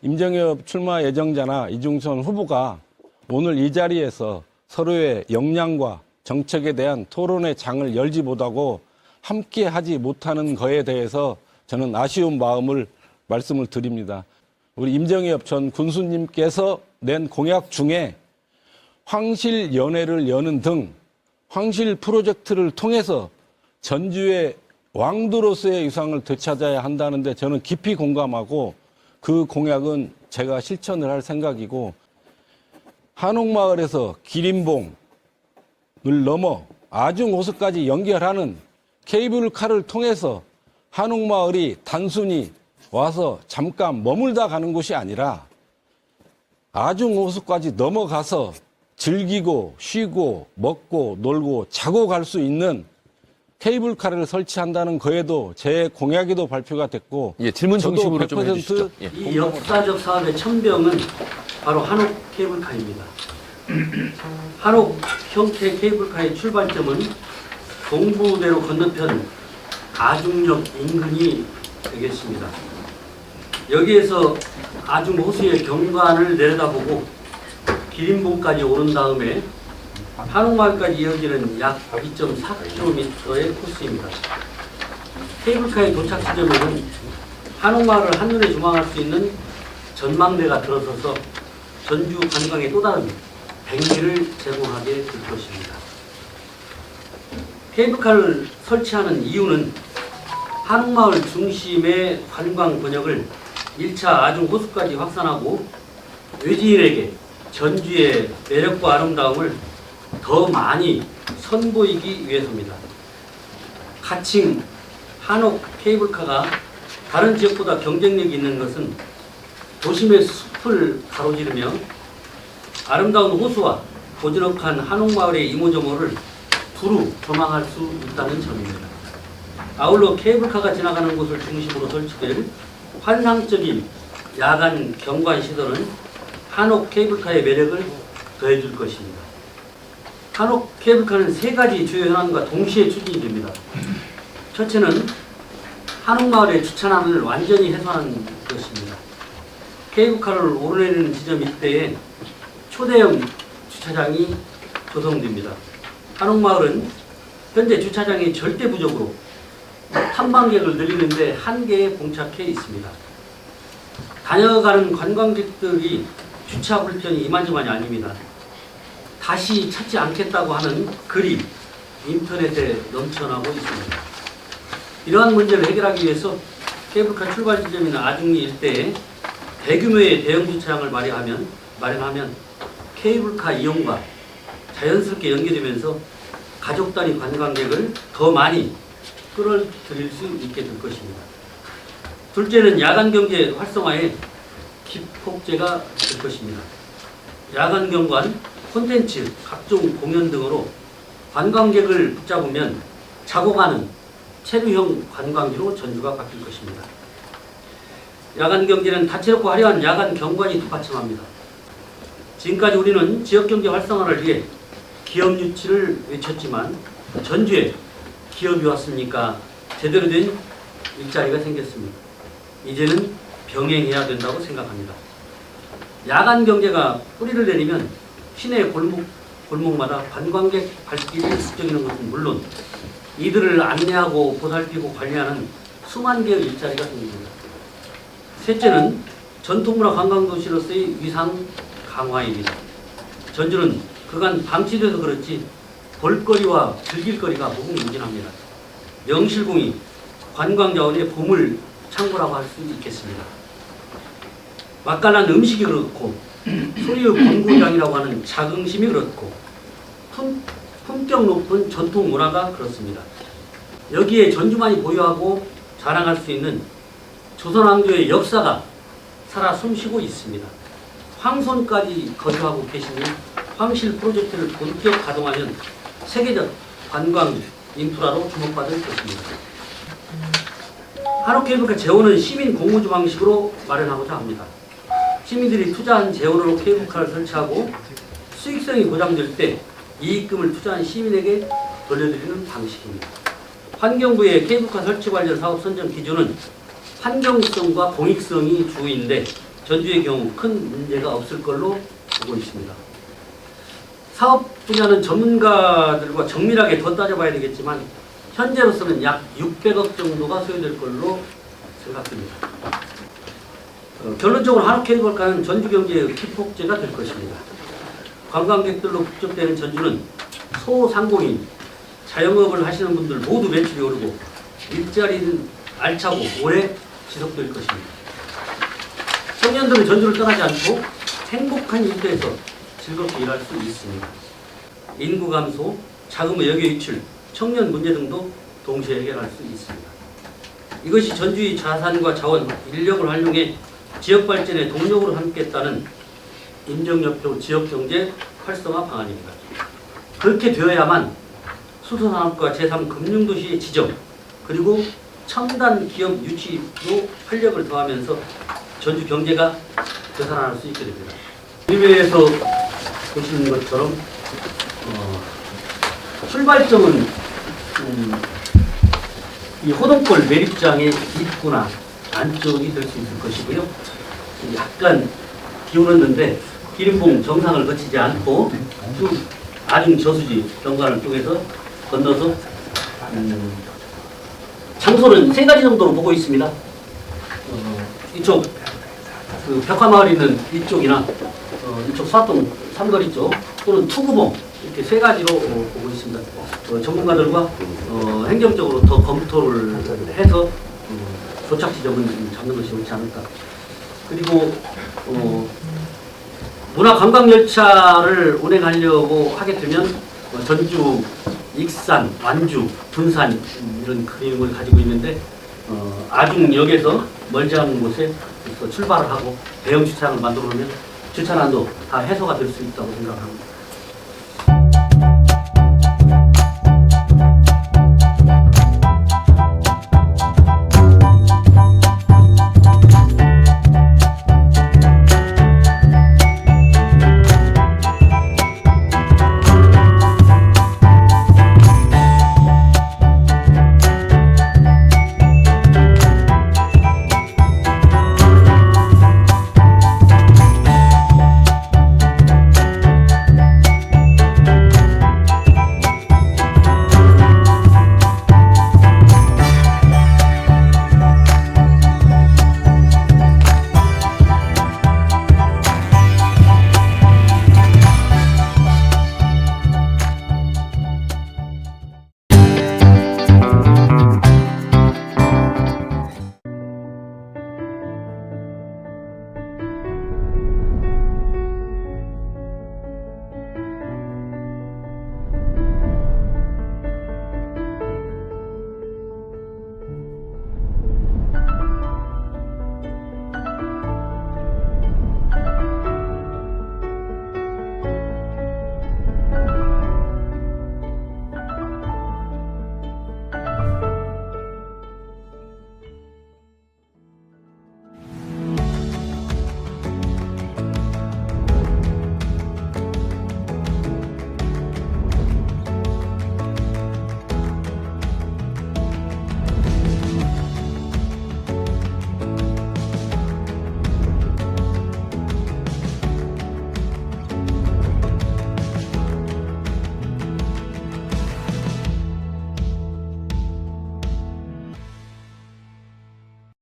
임정엽 출마 예정자나 이중선 후보가 오늘 이 자리에서 서로의 역량과 정책에 대한 토론의 장을 열지 못하고 함께 하지 못하는 거에 대해서 저는 아쉬운 마음을 말씀을 드립니다. 우리 임정엽 전 군수님께서 낸 공약 중에 황실연회를 여는 등 황실 프로젝트를 통해서 전주의 왕도로서의 위상을 되찾아야 한다는데 저는 깊이 공감하고 그 공약은 제가 실천을 할 생각이고, 한옥마을에서 기린봉을 넘어 아중호수까지 연결하는 케이블카를 통해서 한옥마을이 단순히 와서 잠깐 머물다 가는 곳이 아니라 아중호수까지 넘어가서 즐기고 쉬고 먹고 놀고 자고 갈 수 있는 케이블카를 설치한다는 거에도 제 공약에도 발표가 됐고, 예, 질문 중심으로 좀 해주시죠. 예. 이 역사적 사업의 천병은 바로 한옥 케이블카입니다. 한옥 형태 케이블카의 출발점은 동부대로 건너편 아중역 인근이 되겠습니다. 여기에서 아중호수의 경관을 내려다보고 기린봉까지 오른 다음에 한옥마을까지 이어지는 약 2.4km의 코스입니다. 케이블카의 도착 지점에는 한옥마을을 한눈에 조망할 수 있는 전망대가 들어서서 전주 관광의 또 다른 백미를 제공하게 될 것입니다. 케이블카를 설치하는 이유는 한옥마을 중심의 관광 번역을 1차 아중호수까지 확산하고 외지인에게 전주의 매력과 아름다움을 더 많이 선보이기 위해서입니다. 가칭 한옥 케이블카가 다른 지역보다 경쟁력이 있는 것은 도심의 숲을 가로지르며 아름다운 호수와 고즈넉한 한옥마을의 이모저모를 두루 조망할 수 있다는 점입니다. 아울러 케이블카가 지나가는 곳을 중심으로 설치될 환상적인 야간 경관 시설은 한옥 케이블카의 매력을 더해줄 것입니다. 한옥 케이블카는 세 가지 주요 현안과 동시에 추진이 됩니다. 첫째는 한옥마을의 주차난을 완전히 해소하는 것입니다. 케이블카를 오르내리는 지점 일대에 초대형 주차장이 조성됩니다. 한옥마을은 현재 주차장이 절대 부족으로 탐방객을 늘리는데 한계에 봉착해 있습니다. 다녀가는 관광객들이 주차 불편이 이만저만이 아닙니다. 다시 찾지 않겠다고 하는 글이 인터넷에 넘쳐나고 있습니다. 이러한 문제를 해결하기 위해서 케이블카 출발 지점인 아중리 일대에 대규모의 대형 주차장을 마련하면 케이블카 이용과 자연스럽게 연계되면서 가족 단위 관광객을 더 많이 끌어들일 수 있게 될 것입니다. 둘째는 야간 경제 활성화에 기폭제가 될 것입니다. 야간 경관, 콘텐츠, 각종 공연 등으로 관광객을 붙잡으면 자고 가는 체류형 관광지로 전주가 바뀔 것입니다. 야간 경제는 다채롭고 화려한 야간 경관이 뒷받침합니다. 지금까지 우리는 지역경제 활성화를 위해 기업 유치를 외쳤지만 전주에 기업이 왔으니까 제대로 된 일자리가 생겼습니다. 이제는 병행해야 된다고 생각합니다. 야간 경제가 뿌리를 내리면 시내 골목마다 관광객 발길이 축적이는 것은 물론 이들을 안내하고 보살피고 관리하는 수만 개의 일자리가 생깁니다. 셋째는 전통문화 관광도시로서의 위상 강화입니다. 전주는 그간 방치돼서 그렇지 볼거리와 즐길거리가 무궁무진합니다. 명실공히 관광자원의 보물 창고라고 할 수 있겠습니다. 맛깔난 음식이 그렇고 소리의 본고장이라고 하는 자긍심이 그렇고 품격 높은 전통 문화가 그렇습니다. 여기에 전주만이 보유하고 자랑할 수 있는 조선왕조의 역사가 살아 숨쉬고 있습니다. 황손까지 거주하고 계시는 황실 프로젝트를 본격 가동하면 세계적 관광 인프라로 주목받을 것입니다. 한옥 케이블카 재원은 시민 공모주 방식으로 마련하고자 합니다. 시민들이 투자한 재원으로 케이블카를 설치하고 수익성이 보장될 때 이익금을 투자한 시민에게 돌려드리는 방식입니다. 환경부의 케이블카 설치 관련 사업 선정 기준은 환경성과 공익성이 주인데 전주의 경우 큰 문제가 없을 걸로 보고 있습니다. 사업 분야는 전문가들과 정밀하게 더 따져봐야 되겠지만 현재로서는 약 600억 정도가 소요될 걸로 생각됩니다. 결론적으로 한옥케이블카는 전주 경제의 기폭제가 될 것입니다. 관광객들로 북적대는 전주는 소상공인, 자영업을 하시는 분들 모두 매출이 오르고 일자리는 알차고 오래 지속될 것입니다. 청년들은 전주를 떠나지 않고 행복한 일터에서 즐겁게 일할 수 있습니다. 인구 감소, 자금의 역외 유출, 청년 문제 등도 동시에 해결할 수 있습니다. 이것이 전주의 자산과 자원, 인력을 활용해 지역 발전의 동력으로 함께했다는 임정엽표 지역경제 활성화 방안입니다. 그렇게 되어야만 수소산업과 제3금융도시의 지정, 그리고 첨단 기업 유치로 활력을 더하면서 전주 경제가 되살아날 수 있게 됩니다. 그림에서 보시는 것처럼 출발점은 이 호동골 매립장의 입구나 안쪽이 될 수 있을 것이고요. 약간 기울었는데 기름봉 정상을 거치지 않고 쭉 아중 저수지 경관을 통해서 건너서 장소는 3가지 정도로 보고 있습니다. 이쪽 그 벽화마을 있는 이쪽이나 이쪽 수화동 삼거리 쪽 또는 투구봉 이렇게 3가지로 보고 있습니다. 전문가들과 행정적으로 더 검토를 해서 도착 지점은 잡는 것이 옳지 않을까. 그리고 문화관광열차를 운행하려고 하게 되면 전주, 익산, 완주, 분산 이런 그림을 가지고 있는데 아중역에서 멀지 않은 곳에 출발을 하고 대형 주차장을 만들어 놓으면 주차난도 다 해소가 될 수 있다고 생각합니다.